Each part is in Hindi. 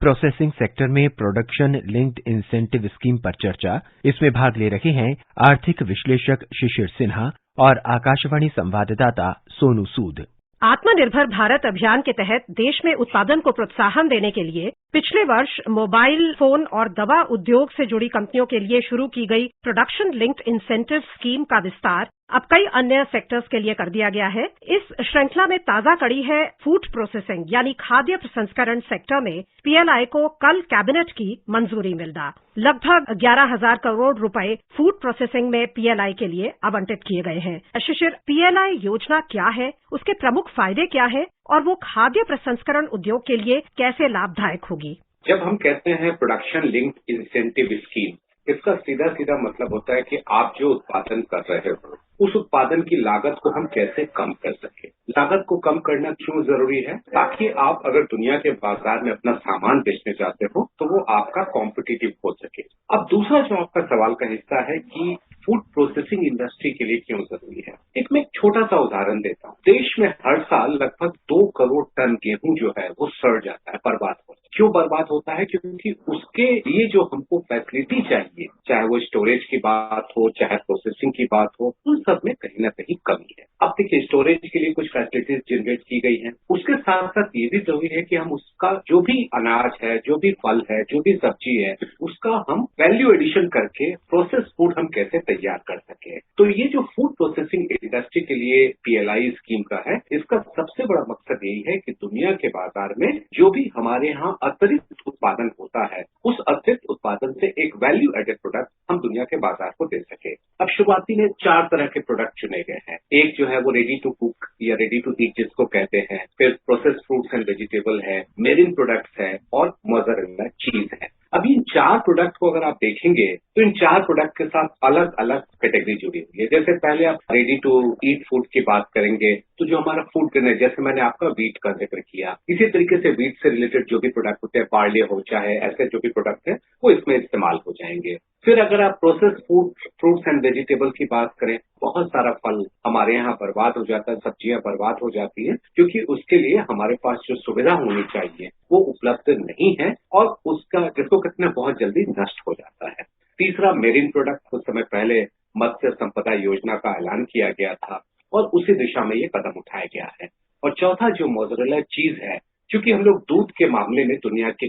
प्रोसेसिंग सेक्टर में प्रोडक्शन लिंक्ड इंसेंटिव स्कीम पर चर्चा। इसमें भाग ले रहे हैं आर्थिक विश्लेषक शिशिर सिन्हा और आकाशवाणी संवाददाता सोनू सूद। आत्मनिर्भर भारत अभियान के तहत देश में उत्पादन को प्रोत्साहन देने के लिए पिछले वर्ष मोबाइल फोन और दवा उद्योग से जुड़ी कंपनियों के लिए शुरू की गई प्रोडक्शन लिंक्ड इंसेंटिव स्कीम का विस्तार अब कई अन्य सेक्टर्स के लिए कर दिया गया है। इस श्रृंखला में ताजा कड़ी है फूड प्रोसेसिंग यानी खाद्य प्रसंस्करण सेक्टर में पीएलआई को कल कैबिनेट की मंजूरी मिलना। लगभग 11,000 करोड़ रुपए फूड प्रोसेसिंग में पीएलआई के लिए आवंटित किए गए हैं। शिशिर, पीएलआई योजना क्या है, उसके प्रमुख फायदे क्या है और वो खाद्य प्रसंस्करण उद्योग के लिए कैसे लाभदायक होगी? जब हम कहते हैं प्रोडक्शन लिंक्ड इंसेंटिव स्कीम, इसका सीधा सीधा मतलब होता है कि आप जो उत्पादन कर रहे हो उस उत्पादन की लागत को हम कैसे कम कर सके। लागत को कम करना क्यों जरूरी है? ताकि आप अगर दुनिया के बाजार में अपना सामान बेचने जाते हो तो वो आपका कॉम्पिटिटिव हो सके। अब दूसरा जो आपका सवाल का हिस्सा है कि फूड प्रोसेसिंग इंडस्ट्री के लिए क्यों जरूरी है। मैं एक छोटा सा उदाहरण देता हूँ। देश में हर साल लगभग 2 करोड़ टन गेहूं जो है वो सड़ जाता है, बर्बाद होता है। क्यों बर्बाद होता है? क्योंकि उसके लिए जो हमको फैसिलिटी चाहिए, चाहे वो स्टोरेज की बात हो, चाहे प्रोसेसिंग की बात हो, उन सब में कहीं ना कहीं कमी है। अब देखिए, स्टोरेज के लिए कुछ फैसिलिटीज जनरेट की गई हैं। उसके साथ साथ ये भी जरूरी है कि हम उसका जो भी अनाज है, जो भी फल है, जो भी सब्जी है, उसका हम वैल्यू एडिशन करके प्रोसेस फूड हम कैसे तैयार कर सके। तो ये जो फूड प्रोसेसिंग इंडस्ट्री के लिए पीएलआई स्कीम का है, इसका सबसे बड़ा मकसद यही है कि दुनिया के बाजार में जो भी हमारे यहाँ अतिरिक्त उत्पादन होता है, उस अतिरिक्त उत्पादन से एक वैल्यू एडेड प्रोडक्ट हम दुनिया के बाजार को दे सके। अब शुरुआती में 4 तरह के प्रोडक्ट चुने गए हैं। एक जो है वो रेडी टू कुक या रेडी टू ईट जिसको कहते हैं, फिर प्रोसेस फ्रूट्स एंड वेजिटेबल है, मेरिन प्रोडक्ट्स है और मोज़रेला चीज है। अब इन 4 प्रोडक्ट को अगर आप देखेंगे तो इन 4 प्रोडक्ट के साथ अलग अलग कैटेगरी जुड़ी हुई है। जैसे पहले आप रेडी टू ईट फूड की बात करेंगे तो जो हमारा फूड ग्रेन है, जैसे मैंने आपका वीट का जिक्र किया, इसी तरीके से वीट से रिलेटेड जो भी प्रोडक्ट होते हैं, बार्ले हो चाहे ऐसे जो भी प्रोडक्ट है वो इसमें इस्तेमाल हो जाएंगे। फिर अगर आप process food fruits and vegetable की बात करें, बहुत सारा फल हमारे यहाँ बर्बाद हो जाता है, सब्जियां बर्बाद हो जाती हैं क्योंकि उसके लिए हमारे पास जो सुविधा होनी चाहिए वो उपलब्ध नहीं है और उसका जिसको कहते हैं बहुत जल्दी नष्ट हो जाता है। तीसरा मेरिन प्रोडक्ट, कुछ समय पहले मत्स्य संपदा योजना का ऐलान किया गया था और उसी दिशा में ये कदम उठाया गया है। और चौथा जो मोज़रेला चीज है, क्योंकि हम लोग दूध के मामले में दुनिया के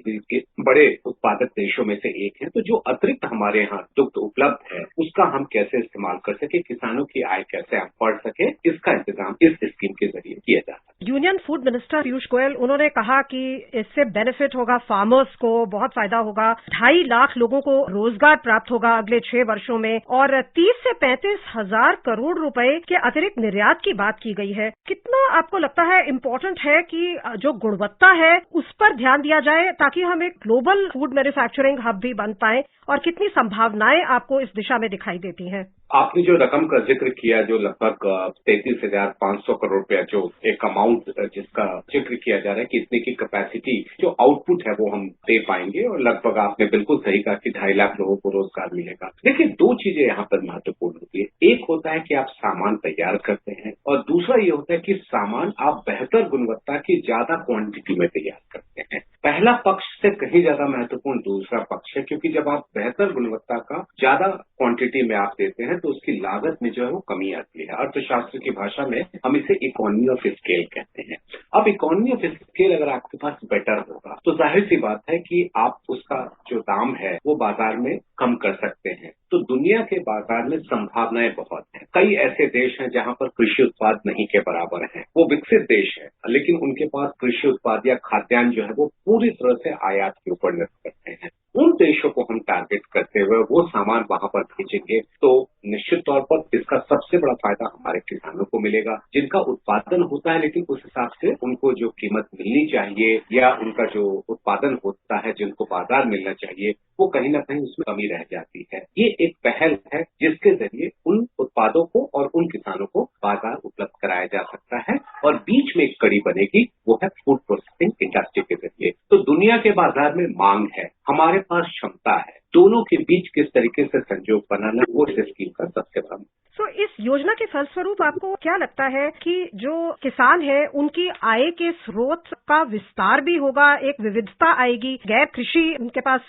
बड़े उत्पादक देशों में से एक हैं, तो जो अतिरिक्त हमारे यहाँ दुग्ध उपलब्ध है उसका हम कैसे इस्तेमाल कर सके, किसानों की आय कैसे हम बढ़ सके, इसका इंतजाम इस स्कीम के जरिए किया जा सकता है। Union food minister Piyush Goyal, उन्होंने कहा कि इससे बेनिफिट होगा फार्मर्स को, बहुत फायदा होगा, 2.5 लाख लोगों को रोजगार प्राप्त होगा अगले 6 वर्षों में और 30 से 35 हजार करोड़ रुपए के अतिरिक्त निर्यात की बात की गई है। कितना आपको लगता है इम्पोर्टेंट है कि जो गुणवत्ता है उस पर ध्यान दिया जाए ताकि हम एक ग्लोबल फूड मैन्युफैक्चरिंग हब भी बन पाए, और कितनी संभावनाएं आपको इस दिशा में दिखाई देती हैं? आपने जो रकम का जिक्र किया, जो लगभग 33,500 करोड़ रुपया जो एक अमाउंट जिसका जिक्र किया जा रहा है कि इतने की कैपेसिटी जो आउटपुट है वो हम दे पाएंगे, और लगभग आपने बिल्कुल सही कहा कि 2.5 लाख लोगों को रोजगार मिलेगा। देखिए, 2 चीजें यहाँ पर महत्वपूर्ण होती है। एक होता है कि आप सामान तैयार करते हैं और दूसरा ये होता है कि सामान आप बेहतर गुणवत्ता की ज्यादा क्वांटिटी में तैयार करते हैं। पहला पक्ष से कहीं ज्यादा महत्वपूर्ण दूसरा पक्ष है, क्योंकि जब आप बेहतर गुणवत्ता का ज्यादा क्वांटिटी में आप देते हैं तो उसकी लागत में जो है वो कमी आती है। अर्थशास्त्र की भाषा में हम इसे इकोनॉमी ऑफ स्केल कहते हैं। अब इकोनॉमी ऑफ स्केल अगर आपके पास बेटर होगा तो जाहिर सी बात है कि आप उसका जो दाम है वो बाजार में कम कर सकते हैं। तो दुनिया के बाजार में संभावनाएं बहुत हैं। कई ऐसे देश हैं जहां पर कृषि उत्पाद नहीं के बराबर हैं। वो विकसित देश है लेकिन उनके पास कृषि उत्पाद या खाद्यान्न जो है वो पूरी तरह से आयात के ऊपर निर्भर करते हैं। उन देशों को हम टारगेट करते हुए वो सामान वहां पर भेजेंगे तो निश्चित तौर पर इसका सबसे बड़ा फायदा हमारे किसानों को मिलेगा, जिनका उत्पादन होता है लेकिन उस हिसाब से उनको जो कीमत मिलनी चाहिए या उनका जो उत्पादन होता है जिनको बाजार मिलना चाहिए वो कहीं ना कहीं उसमें कमी रह जाती है। ये एक पहल है जिसके जरिए उन उत्पादों को और उन किसानों को बाजार उपलब्ध कराया जा सकता है और बीच में एक कड़ी बनेगी, वो है फूड प्रोसेसिंग इंडस्ट्री के जरिए। तो दुनिया के बाजार में मांग है, हमारे पास क्षमता है, दोनों के बीच किस तरीके से संयोग बनाना, वो इस स्कीम का सबसे बड़ा। तो इस योजना के फलस्वरूप आपको क्या लगता है कि जो किसान है उनकी आय के स्रोत का विस्तार भी होगा, एक विविधता आएगी, गैर कृषि उनके पास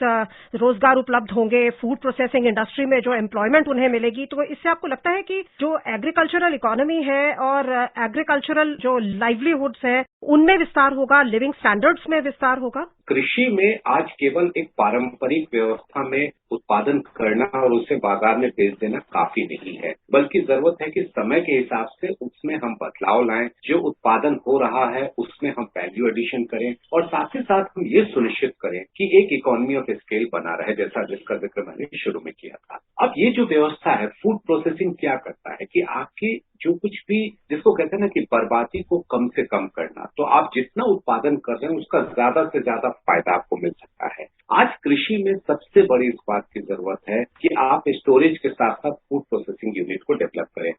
रोजगार उपलब्ध होंगे, फूड प्रोसेसिंग इंडस्ट्री में जो एम्प्लॉयमेंट उन्हें मिलेगी, तो इससे आपको लगता है कि जो एग्रीकल्चरल इकोनॉमी है और एग्रीकल्चरल जो लाइवलीहुड्स है उनमें विस्तार होगा, लिविंग स्टैंडर्ड्स में विस्तार होगा? कृषि में आज केवल एक पारंपरिक व्यवस्था में उत्पादन करना और उसे बाजार में बेच देना काफी नहीं है, बल्कि जरूरत है कि समय के हिसाब से उसमें हम बदलाव लाएं, जो उत्पादन हो रहा है उसमें हम वैल्यू एडिशन करें और साथ ही साथ हम ये सुनिश्चित करें कि एक इकोनॉमी ऑफ स्केल बना रहे, जैसा जिसका जिक्र मैंने शुरू में किया था। अब ये जो व्यवस्था है फूड प्रोसेसिंग क्या करता है कि आपकी जो कुछ भी जिसको कहते हैं ना कि बर्बादी को कम से कम करना, तो आप जितना उत्पादन कर रहे हैं उसका ज्यादा से ज्यादा फायदा आपको मिल सकता है। आज कृषि में सबसे बड़ी इस बात की जरूरत है कि आप स्टोरेज के साथ साथ फूड प्रोसेसिंग यूनिट को डेवलप करें।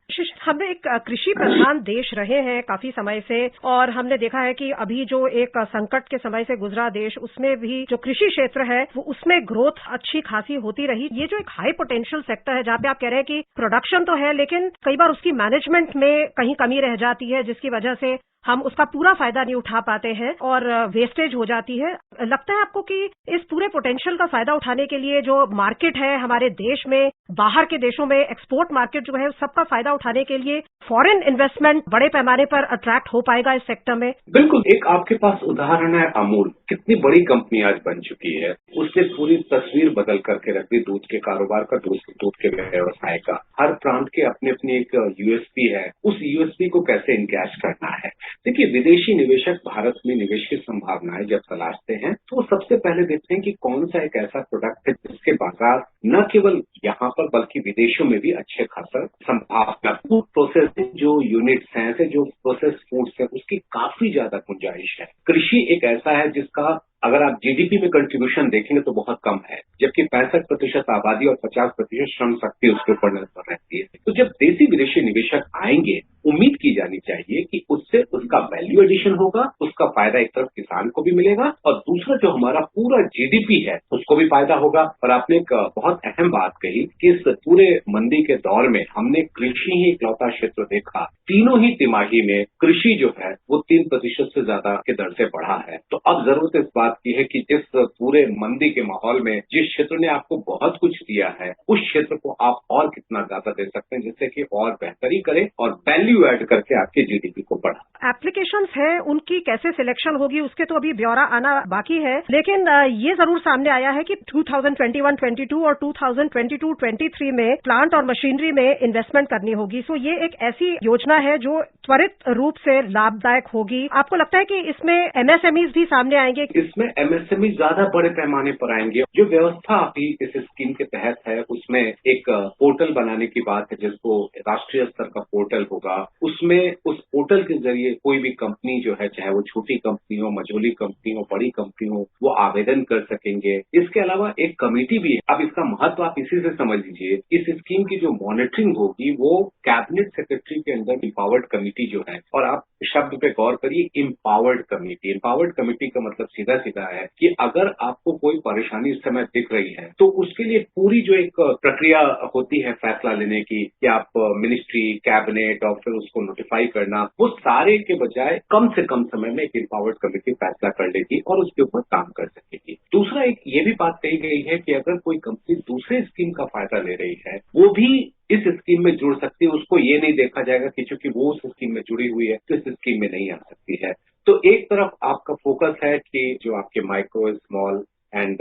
हम एक कृषि प्रधान देश रहे हैं काफी समय से, और हमने देखा है कि अभी जो एक संकट के समय से गुजरा देश, उसमें भी जो कृषि क्षेत्र है वो उसमें ग्रोथ अच्छी खासी होती रही। ये जो एक हाई पोटेंशियल सेक्टर है जहाँ पे आप कह रहे हैं कि प्रोडक्शन तो है लेकिन कई बार उसकी मैनेजमेंट में कहीं कमी रह जाती है, जिसकी वजह से हम उसका पूरा फायदा नहीं उठा पाते हैं और वेस्टेज हो जाती है। लगता है आपको कि इस पूरे पोटेंशियल का फायदा उठाने के लिए जो मार्केट है हमारे देश में, बाहर के देशों में एक्सपोर्ट मार्केट जो है सबका फायदा उठाने के लिए फॉरेन इन्वेस्टमेंट बड़े पैमाने पर अट्रैक्ट हो पाएगा इस सेक्टर में? बिल्कुल। एक आपके पास उदाहरण है अमूल, कितनी बड़ी कंपनी आज बन चुकी है। उसने पूरी तस्वीर बदल करके रख दी दूध के कारोबार का, दूध के व्यवसाय का। हर प्रांत के अपनी अपनी एक यूएसपी है, उस यूएसपी को कैसे इनकैश करना है। देखिए, विदेशी निवेशक भारत में निवेश की संभावनाएं जब तलाशते हैं तो वो सबसे पहले देखते हैं कि कौन सा एक ऐसा प्रोडक्ट है जिसके बाजार न केवल यहाँ पर बल्कि विदेशों में भी अच्छे खासा संभावना। फूड प्रोसेसिंग जो यूनिट्स हैं, ऐसे जो प्रोसेस फूड्स है, उसकी काफी ज्यादा गुंजाइश है। कृषि एक ऐसा है जिसका अगर आप जीडीपी में कंट्रीब्यूशन देखेंगे तो बहुत कम है, जबकि 65% आबादी और 50% श्रम शक्ति उसके ऊपर निर्भर रहती है। तो जब देसी विदेशी निवेशक आएंगे, उम्मीद की जानी चाहिए कि उससे उसका वैल्यू एडिशन होगा, उसका फायदा एक तरफ किसान को भी मिलेगा और दूसरा जो हमारा पूरा जीडीपी है उसको भी फायदा होगा। और आपने एक बहुत अहम बात कही कि इस पूरे मंदी के दौर में हमने कृषि ही इकलौता क्षेत्र देखा, तीनों ही तिमाही में कृषि जो है वो 3% से ज्यादा के दर से बढ़ा है। तो अब जरूरत इस बात की है कि इस पूरे मंदी के माहौल में जिस क्षेत्र ने आपको बहुत कुछ दिया है, उस क्षेत्र को आप और कितना ज्यादा दे सकते हैं जिससे कि और बेहतरी करे और वैल्यू ऐड करके आपके जीडीपी को बढ़ा। एप्लीकेशंस है, उनकी कैसे सिलेक्शन होगी उसके तो अभी ब्यौरा आना बाकी है, लेकिन ये जरूर सामने आया है कि 2021-22 और 2022-23 में प्लांट और मशीनरी में इन्वेस्टमेंट करनी होगी। सो ये एक ऐसी योजना है जो त्वरित रूप से लाभदायक होगी। आपको लगता है कि इसमें एमएसएमईज भी सामने आएंगे? इसमें एमएसएमई ज्यादा बड़े पैमाने पर आएंगे। जो व्यवस्था अभी इस स्कीम के तहत है उसमें एक पोर्टल बनाने की बात है, जिसको राष्ट्रीय स्तर का पोर्टल होगा। उसमें उस पोर्टल के जरिए कोई भी कंपनी जो है, चाहे वो छोटी कंपनी हो, मझोली कंपनी हो, बड़ी कंपनी हो, वो आवेदन कर सकेंगे। इसके अलावा एक कमेटी भी है। अब इसका महत्व आप इसी से समझ लीजिए। इस स्कीम की जो मॉनिटरिंग होगी वो कैबिनेट सेक्रेटरी के अंदर इम्पावर्ड कमेटी जो है, और आप शब्द पे गौर करिए, इम्पावर्ड कमेटी। इम्पावर्ड कमेटी का मतलब सीधा सीधा है कि अगर आपको कोई परेशानी इस समय दिख रही है तो उसके लिए पूरी जो एक प्रक्रिया होती है फैसला लेने की, कि आप मिनिस्ट्री, कैबिनेट और फिर उसको नोटिफाई करना, वो सारे के बजाय कम से कम समय में एक इम्पावर्ड कमेटी फैसला कर लेगी और उसके ऊपर काम कर सकेगी। दूसरा एक ये भी बात कही गई है कि अगर कोई कंपनी दूसरे स्कीम का फायदा ले रही है वो भी इस स्कीम में जुड़ सकती है। उसको ये नहीं देखा जाएगा कि चूंकि वो उस स्कीम में जुड़ी हुई है तो इस स्कीम में नहीं आ सकती है। तो एक तरफ आपका फोकस है कि जो आपके micro, small and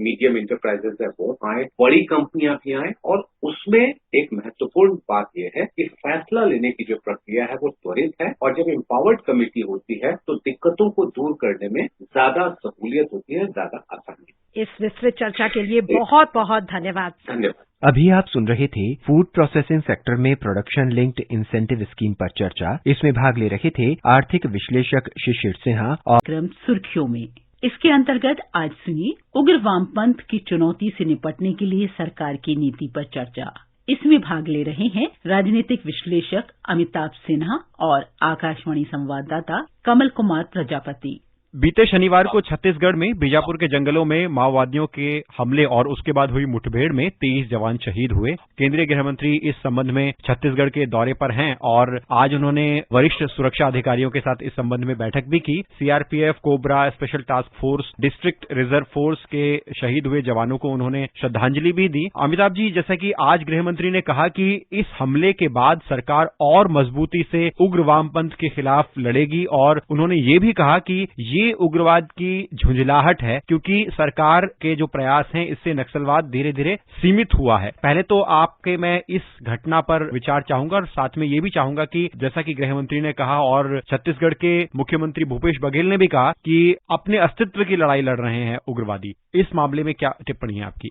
medium enterprises है वो आए, बड़ी कंपनियां भी आए, और उसमें एक महत्वपूर्ण बात यह है कि फैसला लेने की जो प्रक्रिया है वो त्वरित है, और जब एम्पावर्ड कमेटी होती है तो दिक्कतों को दूर करने में ज्यादा सहूलियत होती है, ज्यादा आसानी। इस विस्तृत चर्चा के लिए बहुत बहुत धन्यवाद। धन्यवाद। अभी आप सुन रहे थे फूड प्रोसेसिंग सेक्टर में प्रोडक्शन लिंक्ड इंसेंटिव स्कीम पर चर्चा। इसमें भाग ले रहे थे आर्थिक विश्लेषक शिशिर सिन्हा और क्रम सुर्खियों में। इसके अंतर्गत आज सुनिए उग्र वामपंथ की चुनौती से निपटने के लिए सरकार की नीति पर चर्चा। इसमें भाग ले रहे हैं राजनीतिक विश्लेषक अमिताभ सिन्हा और आकाशवाणी संवाददाता कमल कुमार प्रजापति। बीते शनिवार को छत्तीसगढ़ में बीजापुर के जंगलों में माओवादियों के हमले और उसके बाद हुई मुठभेड़ में 23 जवान शहीद हुए। केंद्रीय गृह मंत्री इस संबंध में छत्तीसगढ़ के दौरे पर हैं और आज उन्होंने वरिष्ठ सुरक्षा अधिकारियों के साथ इस संबंध में बैठक भी की। CRPF, cobra, special task force, district reserve force के शहीद हुए जवानों को उन्होंने श्रद्धांजलि भी दी। अमिताभ जी, जैसा कि आज गृह मंत्री ने कहा कि इस हमले के बाद सरकार और मजबूती से उग्र वामपंथ के खिलाफ लड़ेगी और उन्होंने ये भी कहा कि ये उग्रवाद की झुंझलाहट है क्योंकि सरकार के जो प्रयास हैं इससे नक्सलवाद धीरे धीरे सीमित हुआ है। पहले तो आपके मैं इस घटना पर विचार चाहूंगा और साथ में ये भी चाहूंगा कि जैसा कि गृह मंत्री ने कहा और छत्तीसगढ़ के मुख्यमंत्री भूपेश बघेल ने भी कहा कि अपने अस्तित्व की लड़ाई लड़ रहे हैं उग्रवादी, इस मामले में क्या टिप्पणी है आपकी?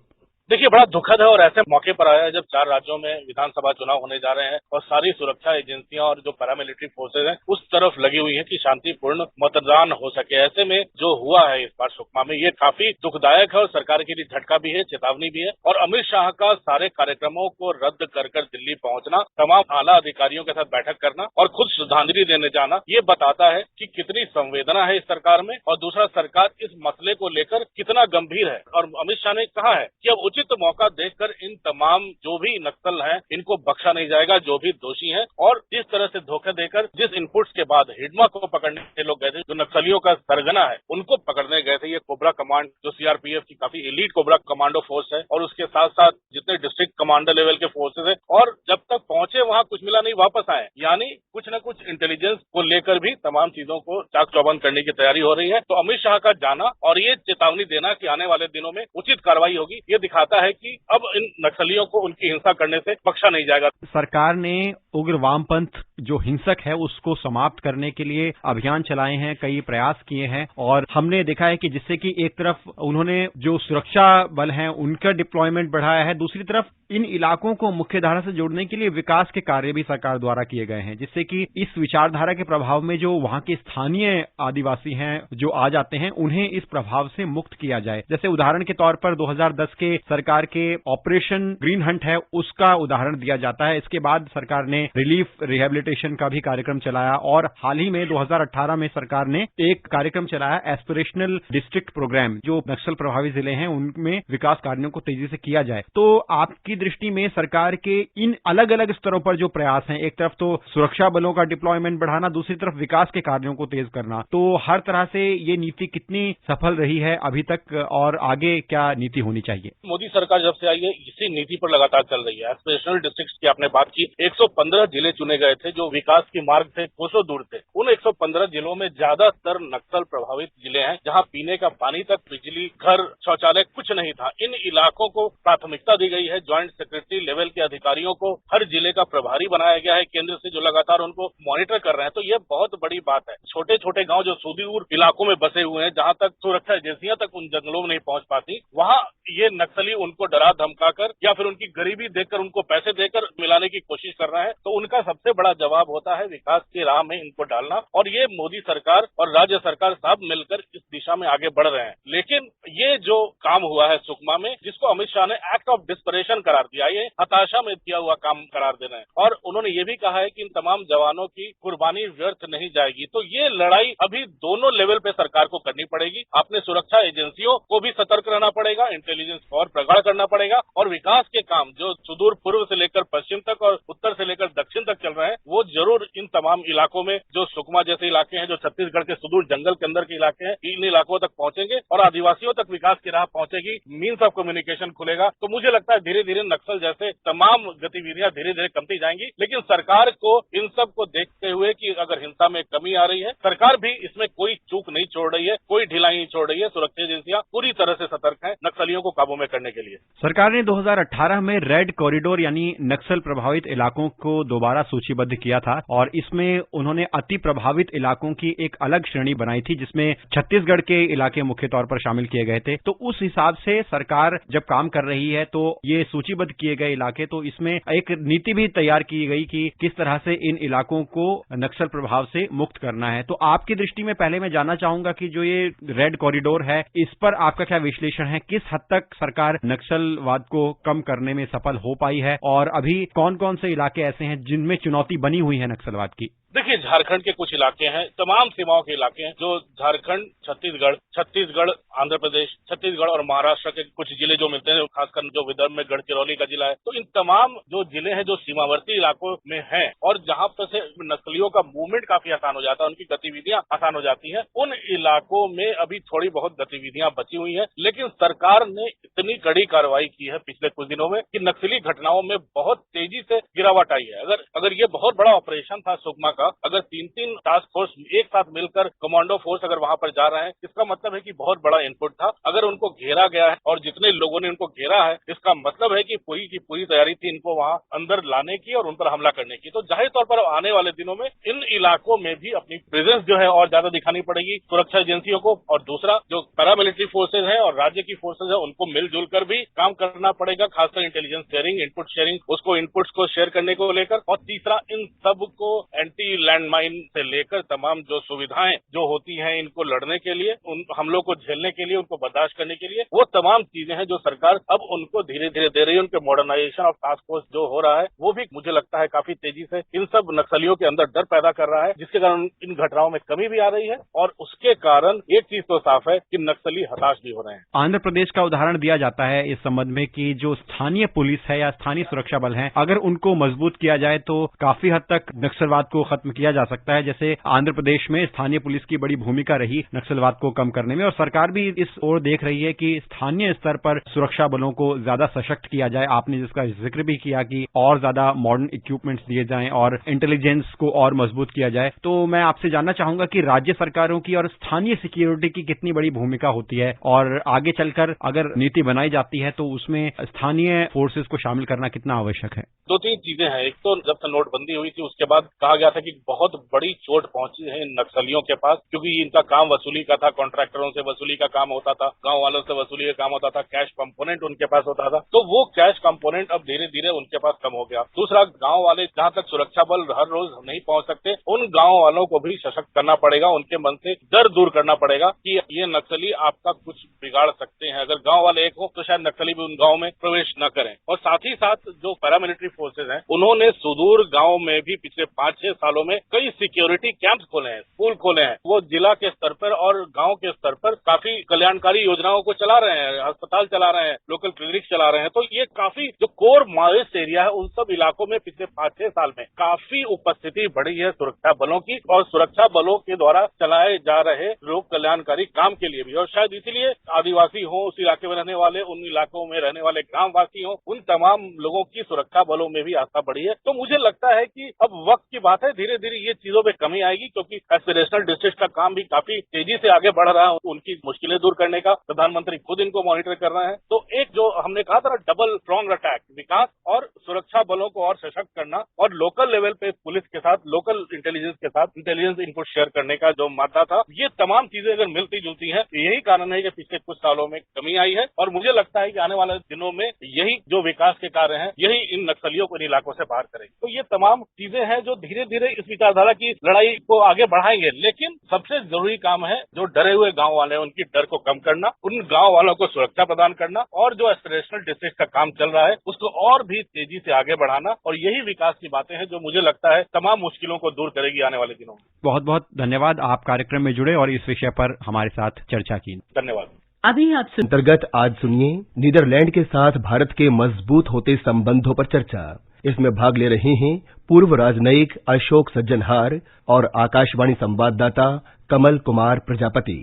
देखिए, बड़ा दुखद है और ऐसे मौके पर आया है जब 4 राज्यों में विधानसभा चुनाव होने जा रहे हैं और सारी सुरक्षा एजेंसियां और जो पैरामिलिट्री फोर्सेज हैं उस तरफ लगी हुई हैं कि शांतिपूर्ण मतदान हो सके। ऐसे में जो हुआ है इस बार सुकमा में, ये काफी दुखदायक है और सरकार के लिए झटका भी है, चेतावनी भी है। और अमित शाह का सारे कार्यक्रमों को रद्द कर दिल्ली पहुंचना, तमाम आला अधिकारियों के साथ बैठक करना और खुद श्रद्धांजलि देने जाना, ये बताता है कि कितनी संवेदना है इस सरकार में और दूसरा, सरकार इस मसले को लेकर कितना गंभीर है। और अमित शाह ने कहा है कि अब उचित मौका देखकर इन तमाम जो भी नक्सल हैं इनको बख्शा नहीं जाएगा, जो भी दोषी हैं। और जिस तरह से धोखे देकर जिस इनपुट्स के बाद हिडमा को पकड़ने के लोग गए थे, जो नक्सलियों का सरगना है उनको पकड़ने गए थे, ये कोबरा कमांड जो सीआरपीएफ की काफी एलीट कोबरा कमांडो फोर्स है और उसके साथ साथ जितने डिस्ट्रिक्ट कमांडर लेवल के फोर्सेज है, और जब तक पहुंचे वहां कुछ मिला नहीं, वापस आए। यानी कुछ न कुछ इंटेलिजेंस को लेकर भी तमाम चीजों को चाक चौबंद करने की तैयारी हो रही है। तो अमित शाह का जाना और ये चेतावनी देना कि आने वाले दिनों में उचित कार्रवाई होगी, ये दिखाता है कि अब इन नक्सलियों को उनकी हिंसा करने से बख्शा नहीं जाएगा। सरकार ने उग्र वामपंथ जो हिंसक है उसको समाप्त करने के लिए अभियान चलाए हैं, कई प्रयास किए हैं और हमने देखा है कि जिससे कि एक तरफ उन्होंने जो सुरक्षा बल हैं उनका डिप्लॉयमेंट बढ़ाया है, दूसरी तरफ इन इलाकों को मुख्यधारा से जोड़ने के लिए विकास के कार्य भी सरकार द्वारा किए गए हैं, जिससे कि इस विचारधारा के प्रभाव में जो वहां के स्थानीय आदिवासी हैं जो आ जाते हैं उन्हें इस प्रभाव से मुक्त किया जाए। जैसे उदाहरण के तौर पर 2010 के सरकार के ऑपरेशन ग्रीन हंट है, उसका उदाहरण दिया जाता है। इसके बाद सरकार ने रिलीफ रिहेबिलिटेशन का भी कार्यक्रम चलाया और हाल ही में 2018 में सरकार ने एक कार्यक्रम चलाया एस्पिरेशनल डिस्ट्रिक्ट प्रोग्राम, जो नक्सल प्रभावित जिले हैं उनमें विकास कार्यों को तेजी से किया जाए। तो आपकी दृष्टि में सरकार के इन अलग अलग स्तरों पर जो प्रयास हैं, एक तरफ तो सुरक्षा बलों का डिप्लॉयमेंट बढ़ाना, दूसरी तरफ विकास के कार्यों को तेज करना, तो हर तरह से ये नीति कितनी सफल रही है अभी तक और आगे क्या नीति होनी चाहिए? मोदी सरकार जब से आई है इसी नीति पर लगातार चल रही है। एस्पिरेशनल डिस्ट्रिक्ट्स की आपने बात की, 115 जिले चुने गए थे जो विकास के मार्ग से कोसों दूर थे। उन 115 जिलों में ज्यादातर नक्सल प्रभावित जिले हैं जहां पीने का पानी तक, बिजली, घर, शौचालय कुछ नहीं था। इन इलाकों को प्राथमिकता दी गई है। ज्वाइंट सेक्रेटरी लेवल के अधिकारियों को हर जिले का प्रभारी बनाया गया है केंद्र से, जो लगातार उनको मॉनिटर कर रहे हैं। तो ये बहुत बड़ी बात है। छोटे छोटे गांव जो सुदूर इलाकों में बसे हुए हैं, जहां तक सुरक्षा एजेंसियां तक उन जंगलों में नहीं पहुंच पाती, वहां ये नक्सली उनको डरा धमकाकर या फिर उनकी गरीबी देखकर, उनको पैसे देकर मिलाने की कोशिश कर रहे हैं। तो उनका सबसे बड़ा जवाब होता है विकास की राह में इनको डालना, और ये मोदी सरकार और राज्य सरकार सब मिलकर इस दिशा में आगे बढ़ रहे हैं। लेकिन ये जो काम हुआ है सुकमा में, जिसको अमित शाह ने एक्ट ऑफ डिस्परेशन करार दिया, ये हताशा में किया हुआ काम करार दे रहे हैं। और उन्होंने ये भी कहा है कि इन तमाम जवानों की कुर्बानी व्यर्थ नहीं जाएगी। तो ये लड़ाई अभी दोनों लेवल पे सरकार को करनी पड़ेगी। अपने सुरक्षा एजेंसियों को भी सतर्क रहना पड़ेगा, इंटेलिजेंस को और प्रगाढ़ करना पड़ेगा, और विकास के काम जो सुदूर पूर्व से लेकर पश्चिम तक और उत्तर से लेकर दक्षिण तक चल रहे हैं, वो जरूर इन तमाम इलाकों में, जो सुकमा जैसे इलाके हैं, जो छत्तीसगढ़ के सुदूर जंगल के अंदर के इलाके हैं, इन इलाकों तक पहुंचेंगे और आदिवासियों तक विकास की राह पहुंचेगी, मीन्स ऑफ कम्युनिकेशन खुलेगा। तो मुझे लगता है धीरे धीरे नक्सल जैसे तमाम गतिविधियां धीरे धीरे कमती जाएंगी। लेकिन सरकार को इन सब को देखते हुए कि अगर हिंसा में कमी आ रही है, सरकार भी इसमें कोई चूक नहीं छोड़ रही है, कोई ढिलाई नहीं छोड़ रही है। सुरक्षा एजेंसियां पूरी तरह से सतर्क हैं नक्सलियों को काबू में करने के लिए। सरकार ने 2018 में रेड कॉरिडोर यानी नक्सल प्रभावित इलाकों को दोबारा सूचीबद्ध किया था और इसमें उन्होंने अति प्रभावित इलाकों की एक अलग श्रेणी बनाई थी, जिसमें छत्तीसगढ़ के इलाके मुख्य तौर पर शामिल किए गए थे। तो उस हिसाब से सरकार जब काम कर रही है तो ये सूचीबद्ध किए गए इलाके, तो इसमें एक नीति भी तैयार की गई कि किस तरह से इन इलाकों को नक्सल प्रभाव से मुक्त करना है। तो आपकी दृष्टि में पहले मैं जानना चाहूंगा कि जो ये रेड कॉरिडोर है, इस पर आपका क्या विश्लेषण है? किस हद तक सरकार नक्सलवाद को कम करने में सफल हो पाई है और अभी कौन कौन से इलाके ऐसे हैं जिनमें चुनौती बनी हुई है नक्सलवाद की? देखिए, झारखंड के कुछ इलाके हैं, तमाम सीमाओं के इलाके हैं, जो झारखंड, छत्तीसगढ़, आंध्र प्रदेश, छत्तीसगढ़ और महाराष्ट्र के कुछ जिले जो मिलते हैं, खासकर जो विदर्भ में गढ़चिरौली का जिला है, तो इन तमाम जो जिले हैं जो सीमावर्ती इलाकों में हैं और जहां पर से नक्सलियों का मूवमेंट काफी आसान हो जाता है, उनकी गतिविधियां आसान हो जाती हैं, उन इलाकों में अभी थोड़ी बहुत गतिविधियां बची हुई हैं। लेकिन सरकार ने इतनी कड़ी कार्रवाई की है पिछले कुछ दिनों में कि नक्सली घटनाओं में बहुत तेजी से गिरावट आई है। अगर ये बहुत बड़ा ऑपरेशन था सुकमा का, अगर 3 टास्क फोर्स एक साथ मिलकर कमांडो फोर्स अगर वहां पर जा रहे हैं, इसका मतलब है कि बहुत बड़ा इनपुट था। अगर उनको घेरा गया है और जितने लोगों ने उनको घेरा है, इसका मतलब है कि पूरी की पूरी तैयारी थी इनको वहां अंदर लाने की और उन पर हमला करने की। तो जाहिर तौर पर आने वाले दिनों में इन इलाकों में भी अपनी प्रेजेंस जो है और ज्यादा दिखानी पड़ेगी सुरक्षा एजेंसियों को। और दूसरा, जो पैरामिलिट्री फोर्सेज हैं और राज्य की फोर्सेज है, उनको मिलजुल कर भी काम करना पड़ेगा, खासकर इंटेलिजेंस शेयरिंग, इनपुट शेयरिंग, उसको इनपुट्स को शेयर करने को लेकर। और तीसरा, इन सब को एंटी लैंडमाइन से लेकर तमाम जो सुविधाएं जो होती हैं इनको लड़ने के लिए, उन हमलों को झेलने के लिए, उनको बर्दाश्त करने के लिए, वो तमाम चीजें हैं जो सरकार अब उनको धीरे धीरे दे रही है। उनके मॉडर्नाइजेशन ऑफ टास्क फोर्स जो हो रहा है, वो भी मुझे लगता है काफी तेजी से इन सब नक्सलियों के अंदर डर पैदा कर रहा है, जिसके कारण इन घटनाओं में कमी भी आ रही है। और उसके कारण एक चीज तो साफ है कि नक्सली हताश भी हो रहे हैं। आंध्र प्रदेश का उदाहरण दिया जाता है इस संबंध में कि जो स्थानीय पुलिस है या स्थानीय सुरक्षा बल है, अगर उनको मजबूत किया जाए तो काफी हद तक नक्सलवाद को खत्म किया जा सकता है। जैसे आंध्र प्रदेश में स्थानीय पुलिस की बड़ी भूमिका रही नक्सलवाद को कम करने में, और सरकार भी इस ओर देख रही है कि स्थानीय स्तर पर सुरक्षा बलों को ज्यादा सशक्त किया जाए। आपने जिसका जिक्र भी किया कि और ज्यादा मॉडर्न इक्विपमेंट्स दिए जाएं और इंटेलिजेंस को और मजबूत किया जाए। तो मैं आपसे जानना चाहूंगा कि राज्य सरकारों की और स्थानीय सिक्योरिटी की कितनी बड़ी भूमिका होती है, और आगे चलकर अगर नीति बनाई जाती है तो उसमें स्थानीय फोर्सेस को शामिल करना कितना आवश्यक है? 2-3 चीजें हैं। एक तो जब से नोटबंदी हुई थी उसके बाद कहा गया था कि बहुत बड़ी चोट पहुंची है इन नक्सलियों के पास, क्योंकि इनका काम वसूली का था, कॉन्ट्रैक्टरों से वसूली का काम होता था, गांव वालों से वसूली का काम होता था, कैश कंपोनेंट उनके पास होता था। तो वो कैश कंपोनेंट अब धीरे धीरे उनके पास कम हो गया। दूसरा, गांव वाले जहां तक सुरक्षा बल हर रोज नहीं पहुंच सकते, उन गांव वालों को भी सशक्त करना पड़ेगा, उनके मन से डर दूर करना पड़ेगा कि ये नक्सली आपका कुछ बिगाड़ सकते हैं। अगर गांव वाले एक हो तो शायद नक्सली भी उन गांव में प्रवेश न करें। और साथ ही साथ जो पैरामिलिट्री फोर्सेज हैं, उन्होंने सुदूर गांव में भी पिछले 5-6 सालों में कई सिक्योरिटी कैंप्स खोले हैं, स्कूल खोले हैं। वो जिला के स्तर पर और गांव के स्तर पर काफी कल्याणकारी योजनाओं को चला रहे हैं, अस्पताल चला रहे हैं, लोकल क्लिनिक चला रहे हैं। तो ये काफी जो कोर माओइस्ट एरिया है, उन सब इलाकों में पिछले 5-6 साल में काफी उपस्थिति बढ़ी है सुरक्षा बलों की, और सुरक्षा बलों के द्वारा चलाए जा रहे लोक कल्याणकारी काम के लिए भी। और शायद इसीलिए आदिवासी हो, उस इलाके में रहने वाले, उन इलाकों में रहने वाले ग्रामवासी हो, उन तमाम लोगों की सुरक्षा बलों में भी आस्था बढ़ी है। तो मुझे लगता है कि अब वक्त की बात है, धीरे धीरे ये चीजों में कमी आएगी, क्योंकि एस्पिरेशनल डिस्ट्रिक्ट का काम भी काफी तेजी से आगे बढ़ रहा है। उनकी मुश्किलें दूर करने का प्रधानमंत्री खुद इनको मॉनिटर कर रहे हैं। तो एक जो हमने कहा था ना, डबल स्ट्रॉन्ग अटैक, विकास और सुरक्षा बलों को और सशक्त करना, और लोकल लेवल पे पुलिस के साथ, लोकल इंटेलिजेंस के साथ इंटेलिजेंस इनपुट शेयर करने का जो मादा था, ये तमाम चीजें अगर मिलती जुलती हैं, यही कारण है कि पिछले कुछ सालों में कमी आई है। और मुझे लगता है कि आने वाले दिनों में यही जो विकास के कार्य हैं, यही इन नक्सलियों को इन इलाकों से बाहर करेंगे। तो ये तमाम चीजें हैं जो धीरे धीरे इस विचारधारा की लड़ाई को आगे बढ़ाएंगे। लेकिन सबसे जरूरी काम है जो डरे हुए गांव वाले हैं, उनकी डर को कम करना, उन गांव वालों को सुरक्षा प्रदान करना, और जो एस्पिरेशनल डिस्ट्रिक्ट का काम चल रहा है उसको और भी तेजी से आगे बढ़ाना। और यही विकास की बातें हैं जो मुझे लगता है तमाम मुश्किलों को दूर करेगी आने वाले दिनों में। बहुत बहुत धन्यवाद, आप कार्यक्रम में जुड़े और इस विषय पर हमारे साथ चर्चा की। धन्यवाद। अभी आप अंतर्गत आज सुनिए नीदरलैंड के साथ भारत के मजबूत होते संबंधों पर चर्चा। इसमें भाग ले रहे हैं पूर्व राजनयिक अशोक सज्जनहार और आकाशवाणी संवाददाता कमल कुमार प्रजापति।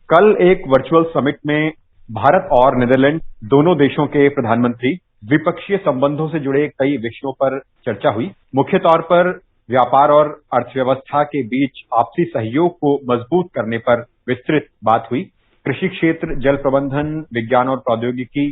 कल एक वर्चुअल समिट में भारत और नीदरलैंड दोनों देशों के प्रधानमंत्री द्विपक्षीय संबंधों से जुड़े कई विषयों पर चर्चा हुई। मुख्य तौर पर व्यापार और अर्थव्यवस्था के बीच आपसी सहयोग को मजबूत करने पर विस्तृत बात हुई। कृषि क्षेत्र, जल प्रबंधन, विज्ञान और प्रौद्योगिकी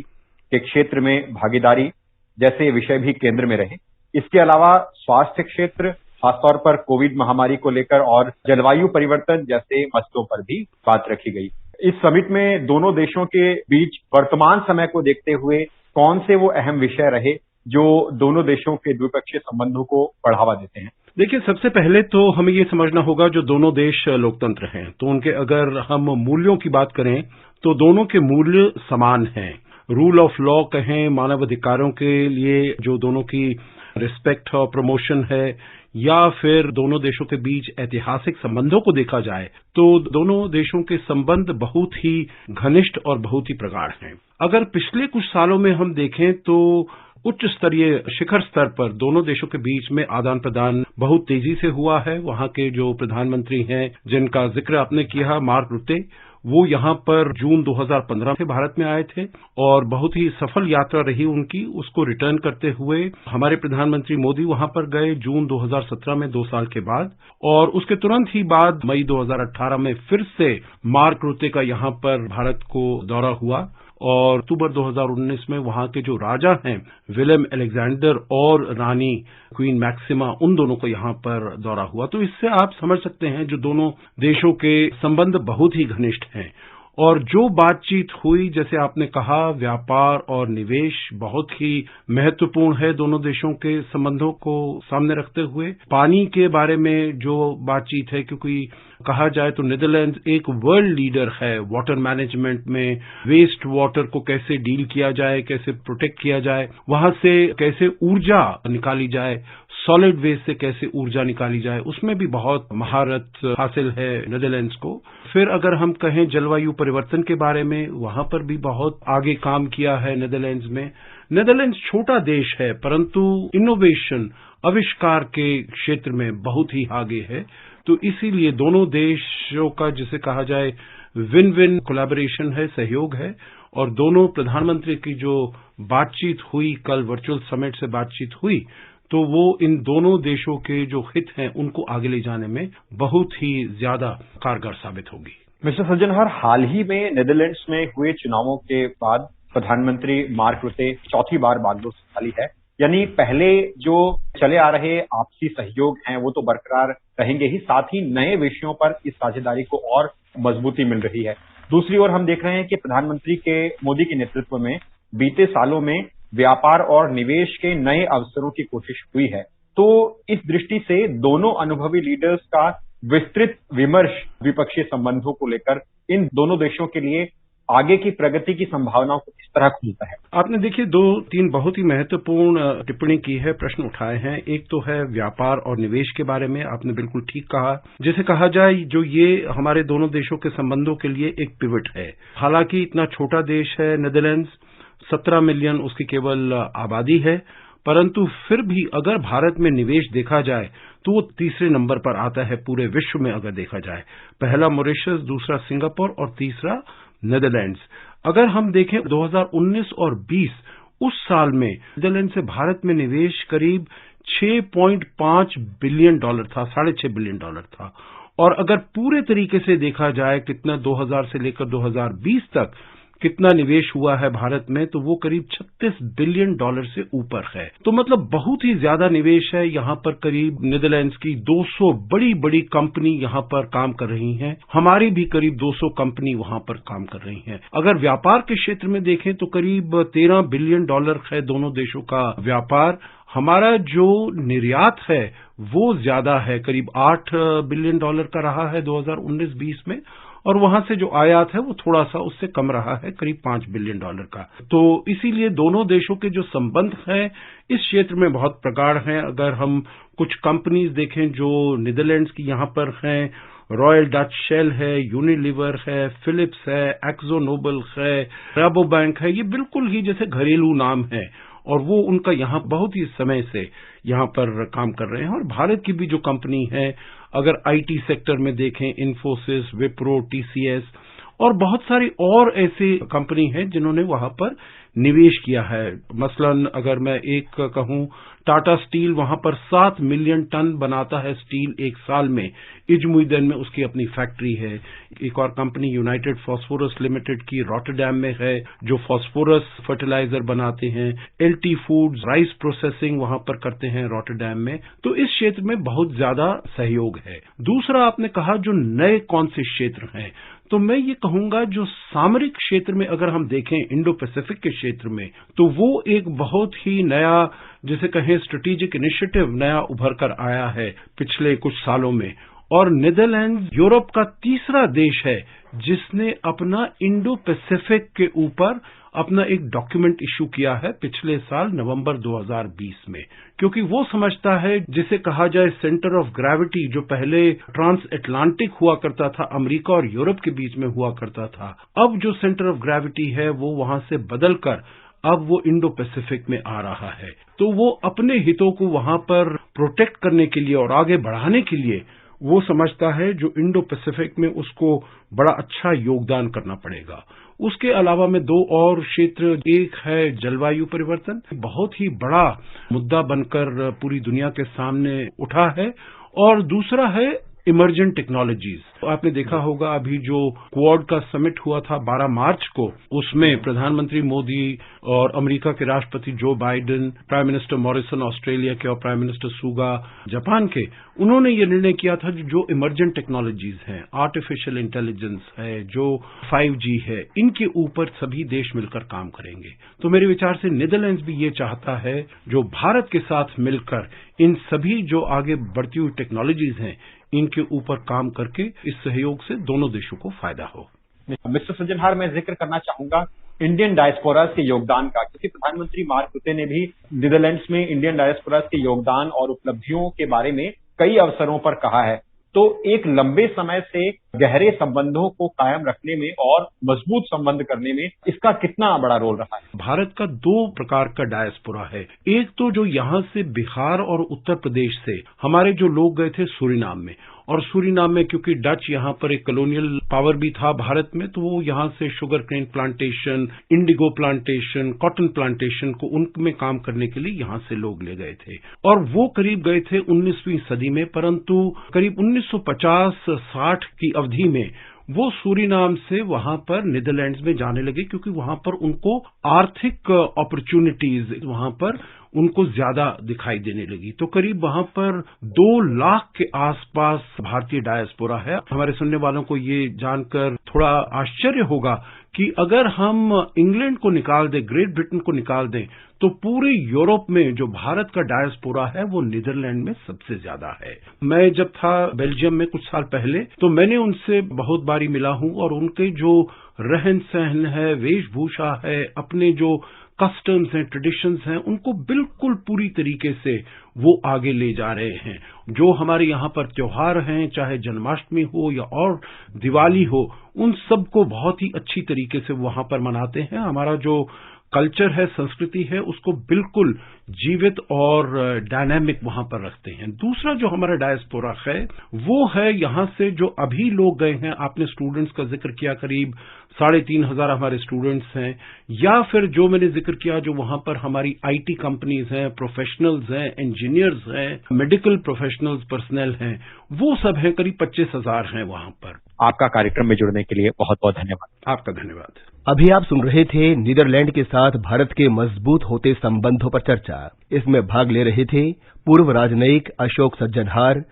के क्षेत्र में भागीदारी जैसे विषय भी केंद्र में रहे। इसके अलावा स्वास्थ्य क्षेत्र, खासतौर पर कोविड महामारी को लेकर, और जलवायु परिवर्तन जैसे मसलों पर भी बात रखी गई। इस समिट में दोनों देशों के बीच वर्तमान समय को देखते हुए कौन से वो अहम विषय रहे जो दोनों देशों के द्विपक्षीय संबंधों को बढ़ावा देते हैं? देखिए, सबसे पहले तो हमें ये समझना होगा जो दोनों देश लोकतंत्र हैं, तो उनके अगर हम मूल्यों की बात करें तो दोनों के मूल्य समान हैं। रूल ऑफ लॉ कहें, मानव अधिकारों के लिए जो दोनों की रिस्पेक्ट और प्रमोशन है, या फिर दोनों देशों के बीच ऐतिहासिक संबंधों को देखा जाए तो दोनों देशों के संबंध बहुत ही घनिष्ठ और बहुत ही प्रगाढ़ हैं। अगर पिछले कुछ सालों में हम देखें तो उच्च स्तरीय शिखर स्तर पर दोनों देशों के बीच में आदान प्रदान बहुत तेजी से हुआ है। वहां के जो प्रधानमंत्री हैं जिनका जिक्र आपने किया, मार्क रुते, वो यहाँ पर जून 2015 से भारत में आए थे और बहुत ही सफल यात्रा रही उनकी। उसको रिटर्न करते हुए हमारे प्रधानमंत्री मोदी वहां पर गए जून 2017 में 2 साल के बाद, और उसके तुरंत ही बाद मई 2018 में फिर से मार्क रुते का यहाँ पर भारत को दौरा हुआ और अक्टूबर 2019 में वहां के जो राजा हैं विलियम अलेक्जेंडर और रानी क्वीन मैक्सिमा, उन दोनों को यहाँ पर दौरा हुआ। तो इससे आप समझ सकते हैं जो दोनों देशों के संबंध बहुत ही घनिष्ठ हैं। और जो बातचीत हुई, जैसे आपने कहा, व्यापार और निवेश बहुत ही महत्वपूर्ण है दोनों देशों के संबंधों को सामने रखते हुए। पानी के बारे में जो बातचीत है, क्योंकि कहा जाए तो नीदरलैंड्स एक वर्ल्ड लीडर है वाटर मैनेजमेंट में। वेस्ट वाटर को कैसे डील किया जाए, कैसे प्रोटेक्ट किया जाए, वहां से कैसे ऊर्जा निकाली जाए, सॉलिड वेस्ट से कैसे ऊर्जा निकाली जाए, उसमें भी बहुत महारत हासिल है नीदरलैंड्स को। फिर अगर हम कहें जलवायु परिवर्तन के बारे में, वहां पर भी बहुत आगे काम किया है नीदरलैंड्स में। नीदरलैंड्स छोटा देश है परंतु इनोवेशन, आविष्कार के क्षेत्र में बहुत ही आगे है। तो इसीलिए दोनों देशों का जिसे कहा जाए विन विन कोलैबोरेशन है, सहयोग है। और दोनों प्रधानमंत्री की जो बातचीत हुई, कल वर्चुअल समिट से बातचीत हुई, तो वो इन दोनों देशों के जो हित हैं उनको आगे ले जाने में बहुत ही ज्यादा कारगर साबित होगी। मिस्टर सज्जनहार, हाल ही में नीदरलैंड्स में हुए चुनावों के बाद प्रधानमंत्री मार्क रुते चौथी बार बागडोर संभाली है। यानी पहले जो चले आ रहे आपसी सहयोग हैं वो तो बरकरार रहेंगे ही, साथ ही नए विषयों पर इस साझेदारी को और मजबूती मिल रही है। दूसरी ओर हम देख रहे हैं कि प्रधानमंत्री के मोदी के नेतृत्व में बीते सालों में व्यापार और निवेश के नए अवसरों की कोशिश हुई है। तो इस दृष्टि से दोनों अनुभवी लीडर्स का विस्तृत विमर्श द्विपक्षीय संबंधों को लेकर इन दोनों देशों के लिए आगे की प्रगति की संभावनाओं को किस तरह खुलता है? आपने देखिए 2-3 बहुत ही महत्वपूर्ण टिप्पणी की है, प्रश्न उठाए हैं। एक तो है व्यापार और निवेश के बारे में, आपने बिल्कुल ठीक कहा। जैसे कहा जाए जो ये हमारे दोनों देशों के संबंधों के लिए एक पिवट है। हालांकि इतना छोटा देश है नीदरलैंड्स, 17 मिलियन उसकी केवल आबादी है, परंतु फिर भी अगर भारत में निवेश देखा जाए तो वो तीसरे नंबर पर आता है पूरे विश्व में। अगर देखा जाए, पहला मॉरिशस, दूसरा सिंगापुर और तीसरा नीदरलैंड्स। अगर हम देखें 2019 और 20 उस साल में नीदरलैंड से भारत में निवेश करीब $6.5 बिलियन था, $6.5 बिलियन था। और अगर पूरे तरीके से देखा जाए कितना 2000 से लेकर 2020 तक कितना निवेश हुआ है भारत में, तो वो करीब $36 बिलियन से ऊपर है। तो मतलब बहुत ही ज्यादा निवेश है। यहाँ पर करीब नीदरलैंड्स की 200 बड़ी बड़ी कंपनी यहाँ पर काम कर रही हैं। हमारी भी करीब 200 कंपनी वहाँ पर काम कर रही हैं। अगर व्यापार के क्षेत्र में देखें तो करीब $13 बिलियन है दोनों देशों का व्यापार। हमारा जो निर्यात है वो ज्यादा है, करीब $8 बिलियन का रहा है 2019-20 में, और वहां से जो आयात है वो थोड़ा सा उससे कम रहा है, करीब $5 बिलियन का। तो इसीलिए दोनों देशों के जो संबंध हैं इस क्षेत्र में बहुत प्रगाढ़ हैं। अगर हम कुछ कंपनीज देखें जो नीदरलैंड्स की यहाँ पर हैं, रॉयल डच शेल है, यूनिलीवर है, फिलिप्स है, एक्सो नोबल है, राबोबैंक है, ये बिल्कुल ही जैसे घरेलू नाम है और वो उनका यहाँ बहुत ही समय से यहाँ पर काम कर रहे हैं। और भारत की भी जो कंपनी है, अगर आईटी सेक्टर में देखें, इन्फोसिस, विप्रो, टीसीएस और बहुत सारी और ऐसी कंपनी हैं जिन्होंने वहां पर निवेश किया है। मसलन अगर मैं एक कहूं, टाटा स्टील वहां पर 7 मिलियन टन बनाता है स्टील एक साल में। इजमुइदन में उसकी अपनी फैक्ट्री है। एक और कंपनी यूनाइटेड फास्फोरस लिमिटेड की रॉटरडैम में है जो फास्फोरस फर्टिलाइजर बनाते हैं। एलटी फूड्स राइस प्रोसेसिंग वहां पर करते हैं रॉटरडैम में। तो इस क्षेत्र में बहुत ज्यादा सहयोग है। दूसरा आपने कहा जो नए कौन से क्षेत्र हैं, तो मैं ये कहूंगा जो सामरिक क्षेत्र में अगर हम देखें इंडो पैसिफिक के क्षेत्र में, तो वो एक बहुत ही नया जिसे कहें स्ट्रेटेजिक इनिशिएटिव नया उभर कर आया है पिछले कुछ सालों में। और नीदरलैंड्स यूरोप का तीसरा देश है जिसने अपना इंडो पैसिफिक के ऊपर अपना एक डॉक्यूमेंट इश्यू किया है पिछले साल नवंबर 2020 में, क्योंकि वो समझता है जिसे कहा जाए सेंटर ऑफ ग्रेविटी, जो पहले ट्रांस अटलांटिक हुआ करता था, अमेरिका और यूरोप के बीच में हुआ करता था, अब जो सेंटर ऑफ ग्रेविटी है वो वहां से बदलकर अब वो इंडो पैसिफिक में आ रहा है। तो वो अपने हितों को वहां पर प्रोटेक्ट करने के लिए और आगे बढ़ाने के लिए वो समझता है जो इंडो पैसिफिक में उसको बड़ा अच्छा योगदान करना पड़ेगा। उसके अलावा में दो और क्षेत्र, एक है जलवायु परिवर्तन, बहुत ही बड़ा मुद्दा बनकर पूरी दुनिया के सामने उठा है, और दूसरा है इमर्जेंट टेक्नोलॉजीज। आपने देखा होगा अभी जो क्वाड का समिट हुआ था 12 मार्च को, उसमें प्रधानमंत्री मोदी और अमेरिका के राष्ट्रपति Joe Biden, prime minister Morrison Australia के और प्राइम मिनिस्टर सुगा जापान के, उन्होंने ये निर्णय किया था जो इमर्जेंट टेक्नोलॉजीज हैं, आर्टिफिशियल इंटेलिजेंस है, जो 5G है, इनके ऊपर सभी देश मिलकर काम करेंगे। तो मेरे विचार से नीदरलैंड्स भी ये चाहता है जो भारत के साथ मिलकर इन सभी जो आगे बढ़ती हुई टेक्नोलॉजीज हैं इनके ऊपर काम करके इस सहयोग से दोनों देशों को फायदा हो। मिस्टर सज्जनहार, मैं जिक्र करना चाहूंगा इंडियन डायस्पोरास के योगदान का, क्योंकि प्रधानमंत्री मार्क रुते ने भी नीदरलैंड्स में इंडियन डायस्पोरास के योगदान और उपलब्धियों के बारे में कई अवसरों पर कहा है। तो एक लंबे समय से गहरे संबंधों को कायम रखने में और मजबूत संबंध करने में इसका कितना बड़ा रोल रहा है? भारत का दो प्रकार का डायस्पोरा है। एक तो जो यहाँ से बिहार और उत्तर प्रदेश से हमारे जो लोग गए थे सूरीनाम में, और सूरीनाम में क्योंकि डच यहाँ पर एक कॉलोनियल पावर भी था भारत में, तो वो यहाँ से sugar cane plantation, indigo plantation, cotton plantation को उनमें काम करने के लिए यहाँ से लोग ले गए थे, और वो करीब गए थे 19वीं सदी में, परंतु करीब 1950-60 की अवधि में वो सूरीनाम से वहां पर नीदरलैंड्स में जाने लगे, क्योंकि वहां पर उनको आर्थिक अपॉर्चुनिटीज वहां पर उनको ज्यादा दिखाई देने लगी। तो करीब वहां पर 2 लाख के आसपास भारतीय डायस्पोरा है। हमारे सुनने वालों को ये जानकर थोड़ा आश्चर्य होगा कि अगर हम इंग्लैंड को निकाल दें, ग्रेट ब्रिटेन को निकाल दें, तो पूरे यूरोप में जो भारत का डायस्पोरा है वो नीदरलैंड में सबसे ज्यादा है। मैं जब था बेल्जियम में कुछ साल पहले, तो मैंने उनसे बहुत बारी मिला हूं, और उनके जो रहन सहन है, वेशभूषा है, अपने जो कस्टम्स हैं, ट्रेडिशंस हैं, उनको बिल्कुल पूरी तरीके से वो आगे ले जा रहे हैं। जो हमारे यहाँ पर त्योहार हैं, चाहे जन्माष्टमी हो या और दिवाली हो, उन सबको बहुत ही अच्छी तरीके से वहां पर मनाते हैं। हमारा जो कल्चर है, संस्कृति है, उसको बिल्कुल जीवित और डायनामिक वहां पर रखते हैं। दूसरा जो हमारा डायस्पोरा है वो है यहाँ से जो अभी लोग गए हैं, आपने स्टूडेंट्स का जिक्र किया, करीब 3,500 हमारे स्टूडेंट्स हैं, या फिर जो मैंने जिक्र किया जो वहां पर हमारी IT कंपनीज हैं, प्रोफेशनल्स हैं, इंजीनियर्स हैं, मेडिकल प्रोफेशनल्स पर्सनल हैं, वो सब हैं, करीब 25,000 हैं वहां पर। आपका कार्यक्रम में जुड़ने के लिए बहुत बहुत धन्यवाद। आपका धन्यवाद। अभी आप सुन रहे थे नीदरलैंड के साथ भारत के मजबूत होते संबंधों पर चर्चा। इसमें भाग ले रहे थे पूर्व राजनयिक अशोक सज्जनहार